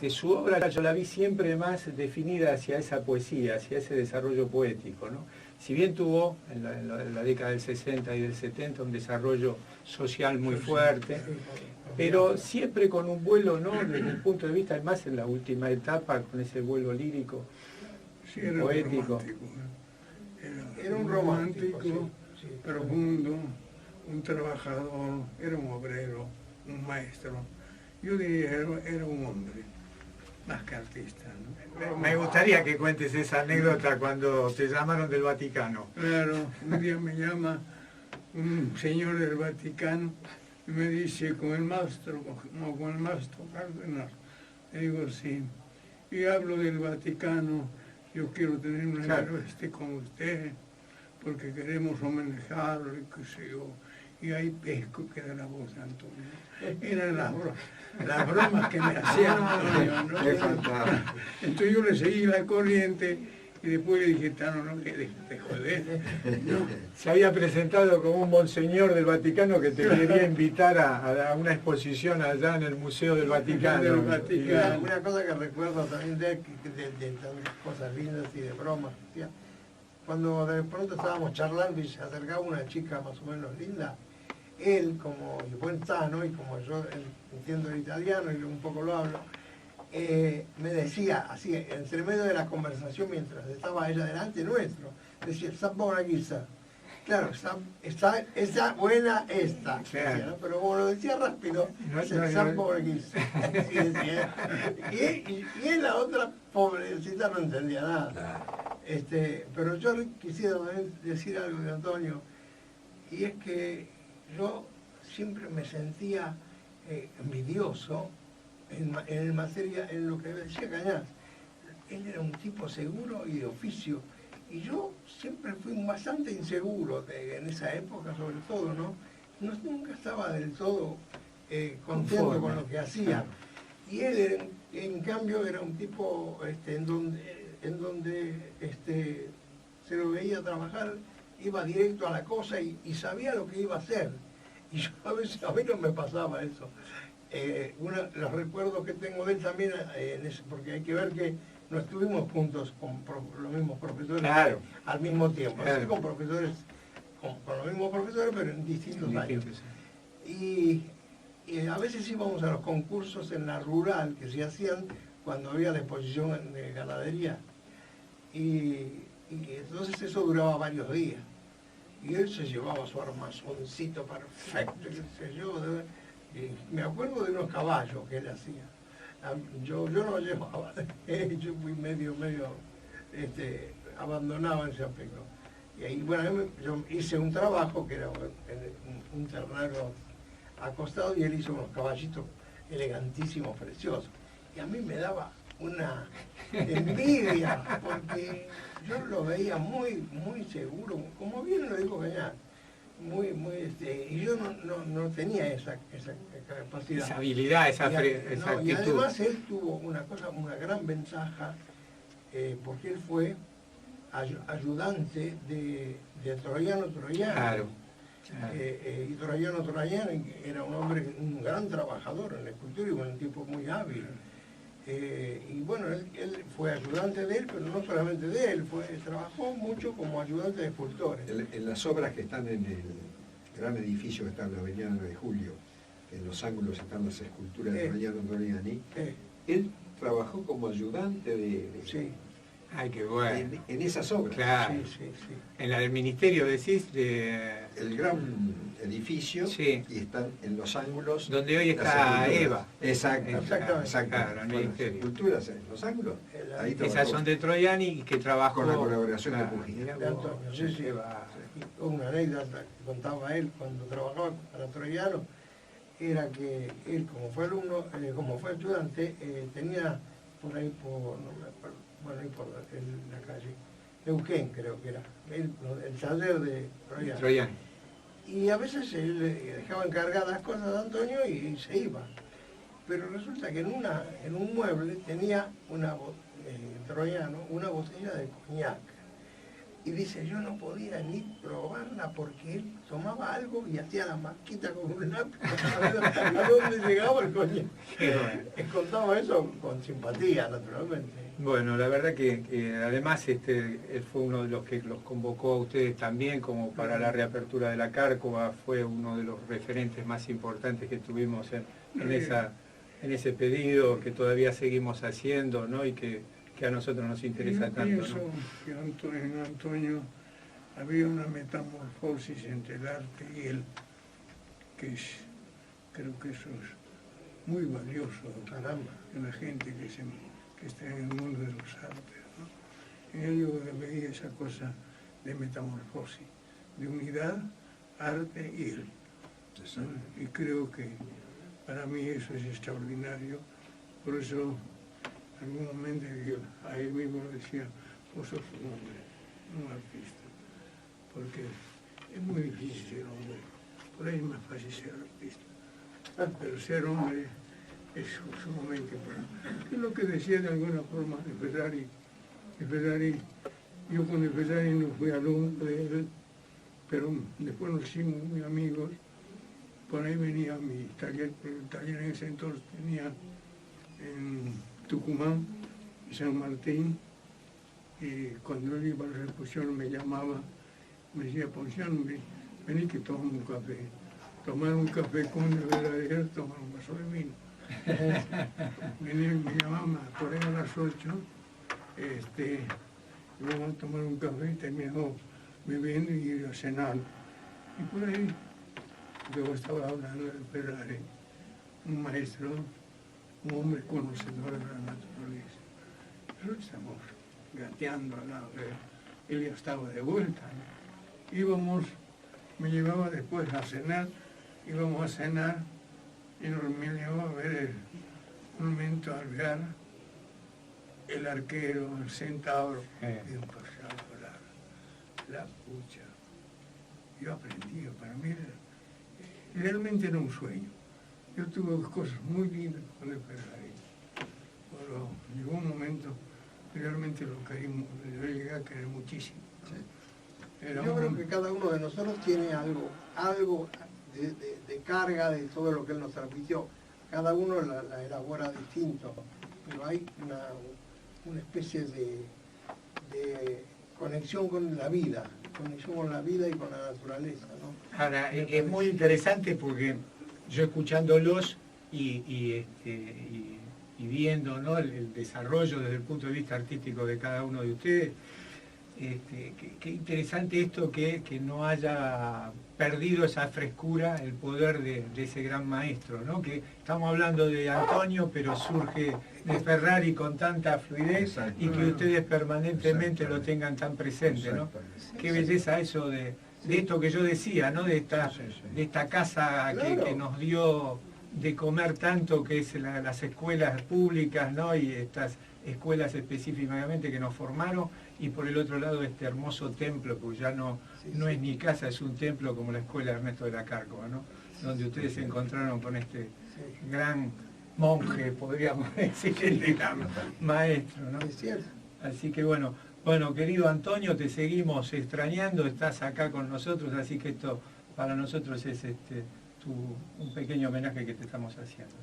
Su obra yo la vi siempre más definida hacia esa poesía, hacia ese desarrollo poético, ¿no? Si bien tuvo en la década del 60 y del 70 un desarrollo social muy fuerte, pero siempre con un vuelo, ¿no?, desde el punto de vista, además en la última etapa, con ese vuelo lírico, sí, era poético. Era un romántico, profundo, un trabajador, era un obrero, un maestro. Yo diría, era un hombre, más que artista, ¿no? Me gustaría que cuentes esa anécdota cuando te llamaron del Vaticano. Claro, un día me llama un señor del Vaticano y me dice, con el maestro cardenal. Le digo, sí. Y hablo del Vaticano, yo quiero tener una Claro. con usted, porque queremos homenajearlo y qué sé yo. Y ahí pesco que era la voz de Antonio. Eran las bromas que me hacía Antonio, ¿no? Qué fantástico. Entonces yo le seguí la corriente y después le dije, Tano, no, que de joder. ¿No? Se había presentado como un monseñor del Vaticano que te quería invitar a una exposición allá en el Museo del Vaticano. Del Vaticano. Una cosa que recuerdo también de tantas cosas lindas y de bromas, ¿sí? Cuando de pronto estábamos charlando y se acercaba una chica más o menos linda, él, como el buen Tano, y como yo entiendo el italiano y un poco lo hablo, me decía, así, entre medio de la conversación, mientras estaba ella delante nuestro, decía, está buena guisa. Claro, está buena esta. Claro. Decía, ¿no? Pero como lo decía rápido, está buena guisa. Así decía. Y en la otra pobrecita no entendía nada. Pero yo quisiera también decir algo de Antonio, y es que yo siempre me sentía envidioso en lo que decía Cañas. Él era un tipo seguro y de oficio, y yo siempre fui bastante inseguro en esa época, sobre todo, ¿no? Nunca estaba del todo contento con lo que hacía. Y él, en cambio, era un tipo en donde se lo veía trabajar, iba directo a la cosa y sabía lo que iba a hacer. Y yo a mí no me pasaba eso. Los recuerdos que tengo de él también, porque hay que ver que no estuvimos juntos con los mismos profesores, claro, al mismo tiempo, claro, así con profesores, con los mismos profesores, pero en distintos años. Y a veces íbamos a los concursos en la rural que se hacían cuando había la exposición de ganadería. Y entonces eso duraba varios días. Y él se llevaba su armazoncito perfecto, qué sé yo. Y me acuerdo de unos caballos que él hacía. Yo no lo llevaba, yo fui medio abandonado en ese aspecto. Y ahí, bueno, yo hice un trabajo que era un ternero acostado y él hizo unos caballitos elegantísimos, preciosos. Y a mí me daba una envidia, porque yo lo veía muy seguro, como bien lo dijo Cañas, y yo no tenía esa capacidad. Esa habilidad, esa actitud. Y además él tuvo una gran ventaja, porque él fue ayudante de Troyano. Claro. Y Troyano era un gran trabajador en la escultura y un tipo muy hábil. Y bueno, él fue ayudante de él, pero no solamente de él, trabajó mucho como ayudante de escultores. En las obras que están en el gran edificio que está en la avenida 9 de Julio, en los ángulos están las esculturas de Troyano Antonini, él trabajó como ayudante de sí. Ay, qué bueno. En esas obras. Claro. Sí. En la del ministerio, decís, el gran edificio, sí, y están en los ángulos. Donde hoy está Eva. Exactamente. Claro, el ministerio. Las esculturas en los ángulos. Ahí esas son de Troyani y que trabajó con la colaboración de Pugliese. De Antonio, sí. Una anécdota que contaba él cuando trabajaba para Troyano era que él, como fue alumno, como fue estudiante, tenía por ahí, no importa, en la calle Neuquén, creo que era, el taller de Troyano. Y a veces él le dejaba encargadas cosas de Antonio y se iba. Pero resulta que en un mueble tenía Troyano una botella de coñac. Y dice, yo no podía ni probarla porque él tomaba algo y hacía la marquita con un lápiz a dónde llegaba el coñac. Contaba eso con simpatía, naturalmente. Bueno, la verdad que además él fue uno de los que los convocó a ustedes también como para la reapertura de la Cárcova, fue uno de los referentes más importantes que tuvimos en ese pedido que todavía seguimos haciendo, ¿no? Y que a nosotros nos interesa tanto. Yo pienso que en Antonio había una metamorfosis entre el arte y él. creo que eso es muy valioso. Caramba. En la gente que está en el mundo de los artes, ¿no? En ello veía esa cosa de metamorfosis, de unidad, arte y él. ¿No? Y creo que para mí eso es extraordinario. Por eso, en algún momento yo a él mismo le decía, vos sos un hombre, un artista. Porque es muy difícil ser hombre. Por ahí es más fácil ser artista. Pero ser hombre es sumamente importante. Es lo que decía de alguna forma de Ferrari. Yo con el Ferrari no fui alumno de él, pero después nos hicimos muy amigos. Por ahí venía mi taller, pero el taller en ese entonces tenía en Tucumán, en San Martín, y cuando él iba a la exposición me llamaba, me decía, Ponciano, vení que tomamos un café. Tomar un café con el verdadero, tomar un vaso de vino. Me llamaba por ahí a las 8, íbamos a tomar un café, terminamos bebiendo y ir a cenar. Y por ahí, luego estaba hablando de Ferrari, un maestro, un hombre conocedor de la naturaleza. Nosotros estamos gateando al lado de él. Él ya estaba de vuelta, ¿no? Íbamos, me llevaba después a cenar, íbamos a cenar y me llevaba a ver el monumento a Alvear, el arquero, el centauro, y empezaba a hablar, la pucha. Yo aprendí, para mí realmente era un sueño. Yo tuve cosas muy lindas con el Ferrari, pero llegó un momento que realmente lo queríamos, yo llegué a querer muchísimo. Yo creo que cada uno de nosotros tiene algo de carga de todo lo que él nos transmitió. Cada uno la elabora distinto, pero hay una especie de conexión con la vida y con la naturaleza, ¿no? Ahora, es muy interesante porque yo escuchándolos y viendo, ¿no?, el desarrollo desde el punto de vista artístico de cada uno de ustedes, qué interesante esto que no haya perdido esa frescura, el poder de ese gran maestro, ¿no? Que estamos hablando de Antonio, pero surge de Ferrari con tanta fluidez y que ustedes permanentemente lo tengan tan presente, ¿no? Qué belleza eso de esto que yo decía, ¿no? De esta casa que nos dio de comer tanto, que es las escuelas públicas, ¿no? Y estas escuelas específicamente que nos formaron, y por el otro lado este hermoso templo, porque ya no es ni casa, es un templo como la escuela Ernesto de la Cárcova, ¿no? Donde ustedes se encontraron con este gran monje, podríamos decir, el gran maestro, ¿no? Es cierto. Así que bueno, querido Antonio, te seguimos extrañando, estás acá con nosotros, así que esto para nosotros es un pequeño homenaje que te estamos haciendo.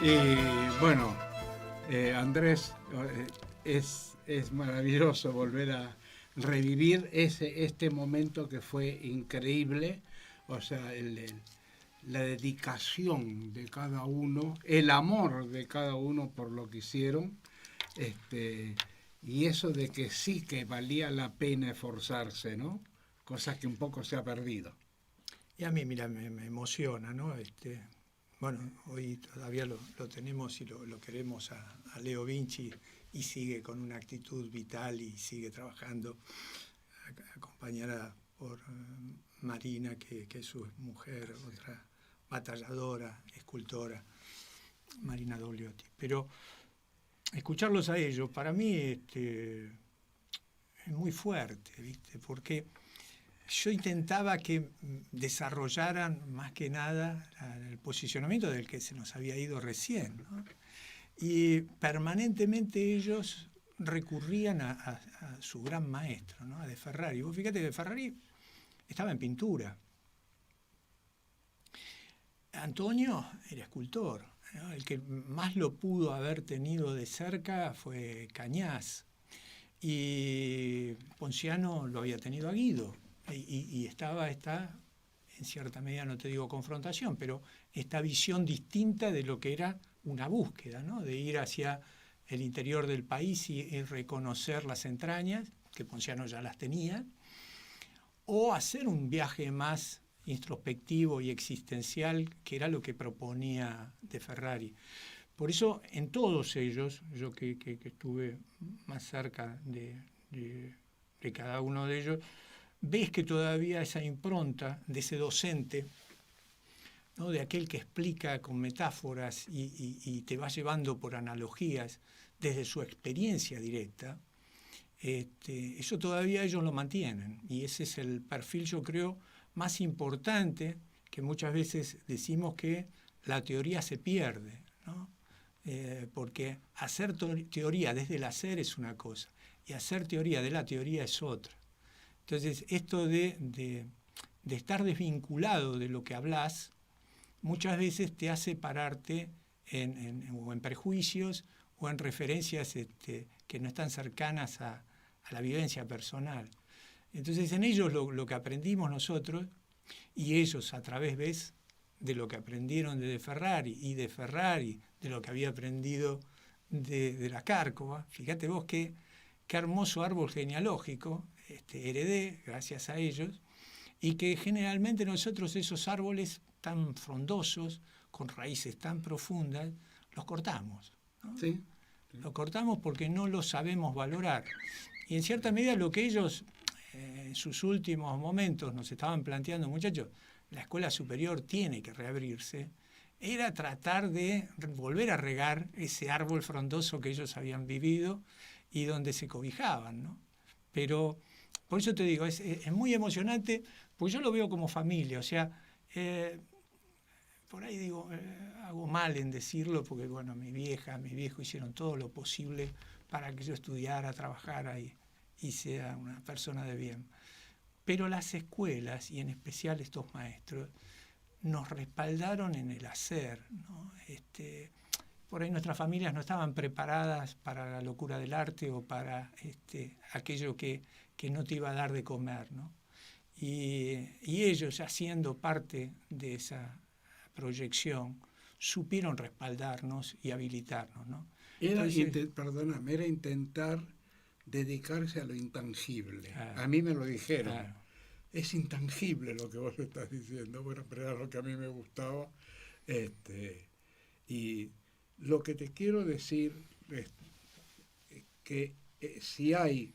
Y bueno, Andrés, es maravilloso volver a revivir este momento que fue increíble, o sea, la dedicación de cada uno, el amor de cada uno por lo que hicieron, y eso de que sí que valía la pena esforzarse, ¿no? Cosa que un poco se ha perdido. Y a mí, mira, me emociona, ¿no? Bueno, hoy todavía lo tenemos y lo queremos a Leo Vinci, y sigue con una actitud vital y sigue trabajando, acompañada por Marina, que es su mujer, otra batalladora, escultora, Marina Dogliotti. Pero escucharlos a ellos, para mí es muy fuerte, ¿viste? Porque yo intentaba que desarrollaran más que nada el posicionamiento del que se nos había ido recién, ¿no? Y permanentemente ellos recurrían a su gran maestro, ¿no? A De Ferrari. Vos fíjate que De Ferrari estaba en pintura. Antonio era escultor, ¿no? El que más lo pudo haber tenido de cerca fue Cañas. Y Ponciano lo había tenido a Guido. Y está en cierta medida, no te digo confrontación, pero esta visión distinta de lo que era una búsqueda, ¿no? De ir hacia el interior del país y reconocer las entrañas, que Ponciano ya las tenía, o hacer un viaje más introspectivo y existencial, que era lo que proponía De Ferrari. Por eso, en todos ellos, yo que estuve más cerca de cada uno de ellos, ves que todavía esa impronta de ese docente, ¿no? De aquel que explica con metáforas y te va llevando por analogías desde su experiencia directa, eso todavía ellos lo mantienen. Y ese es el perfil, yo creo, más importante, que muchas veces decimos que la teoría se pierde, ¿no? Porque hacer teoría desde el hacer es una cosa, y hacer teoría de la teoría es otra. Entonces, esto de estar desvinculado de lo que hablas, muchas veces te hace pararte o en prejuicios o en referencias que no están cercanas a la vivencia personal. Entonces, en ellos lo que aprendimos nosotros, y ellos a través, ¿ves?, de lo que aprendieron de Ferrari, y de Ferrari de lo que había aprendido de la Cárcova. Fíjate vos qué hermoso árbol genealógico heredé gracias a ellos, y que generalmente nosotros esos árboles tan frondosos, con raíces tan profundas, los cortamos, ¿no? Sí. Los cortamos porque no los sabemos valorar. Y en cierta medida lo que ellos en sus últimos momentos nos estaban planteando, muchachos, la escuela superior tiene que reabrirse, era tratar de volver a regar ese árbol frondoso que ellos habían vivido y donde se cobijaban, ¿no? Pero por eso te digo, es muy emocionante, porque yo lo veo como familia, o sea, por ahí digo, hago mal en decirlo, porque bueno, mi viejo hicieron todo lo posible para que yo estudiara, trabajara y sea una persona de bien. Pero las escuelas, y en especial estos maestros, nos respaldaron en el hacer, ¿no? Por ahí nuestras familias no estaban preparadas para la locura del arte o para aquello que no te iba a dar de comer, ¿no? Y ellos, ya siendo parte de esa proyección, supieron respaldarnos y habilitarnos, ¿no? Era intentar dedicarse a lo intangible. Claro, a mí me lo dijeron. claro. Es intangible lo que vos estás diciendo. Bueno, pero era lo que a mí me gustaba. Y lo que te quiero decir es que si hay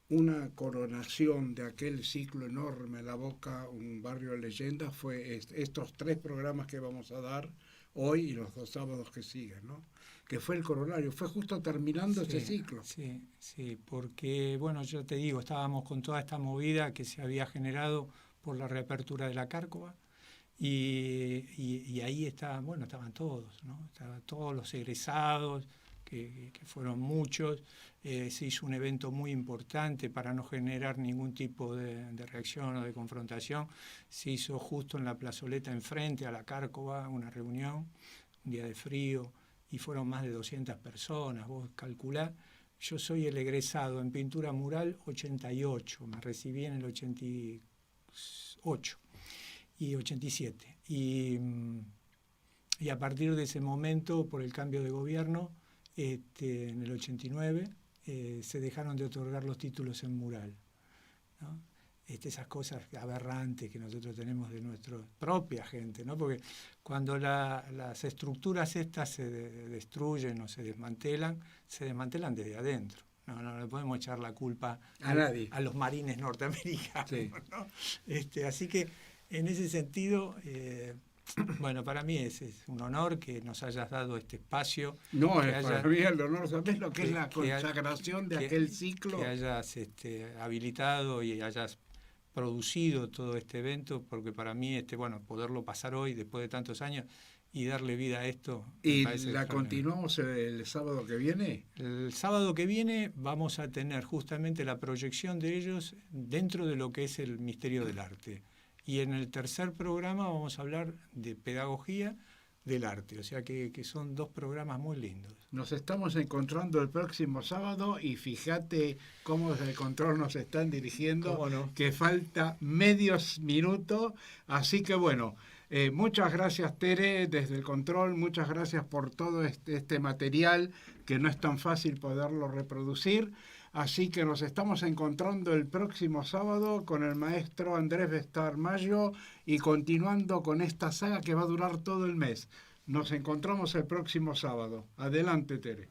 una coronación de aquel ciclo enorme, La Boca, un barrio de leyendas, fue estos 3 programas que vamos a dar hoy y los 2 sábados que siguen, ¿no? Que fue el coronario, fue justo terminando ese ciclo. Sí, porque, bueno, yo te digo, estábamos con toda esta movida que se había generado por la reapertura de la Cárcova, y ahí estaban todos, ¿no? Estaban todos los egresados, que fueron muchos. Se hizo un evento muy importante para no generar ningún tipo de reacción o de confrontación. Se hizo justo en la plazoleta enfrente a la Cárcova una reunión, un día de frío, y fueron más de 200 personas. Vos calculá, yo soy el egresado en pintura mural 88, me recibí en el 88 y 87. Y a partir de ese momento, por el cambio de gobierno, en el 89, se dejaron de otorgar los títulos en mural, ¿no? Esas cosas aberrantes que nosotros tenemos de nuestra propia gente, ¿no? Porque cuando las estructuras estas se destruyen o se desmantelan desde adentro. No le podemos echar la culpa a nadie, a los marines norteamericanos, sí. ¿no? Así que en ese sentido Bueno, para mí es un honor que nos hayas dado este espacio. No, que es para mí el honor. ¿Sabés lo que es la consagración de aquel ciclo? Que hayas habilitado y hayas producido todo este evento, porque para mí, bueno, poderlo pasar hoy, después de tantos años, y darle vida a esto. ¿Y la continuamos el sábado que viene? El sábado que viene vamos a tener justamente la proyección de ellos dentro de lo que es el misterio del arte. Y en el tercer programa vamos a hablar de pedagogía del arte. O sea que son 2 programas muy lindos. Nos estamos encontrando el próximo sábado y fíjate cómo desde el control nos están dirigiendo, ¿Cómo no? Que falta medios minutos. Así que bueno, muchas gracias Tere desde el control, muchas gracias por todo este material que no es tan fácil poderlo reproducir. Así que nos estamos encontrando el próximo sábado con el maestro Andrés Bestar Mayo y continuando con esta saga que va a durar todo el mes. Nos encontramos el próximo sábado. Adelante, Tere.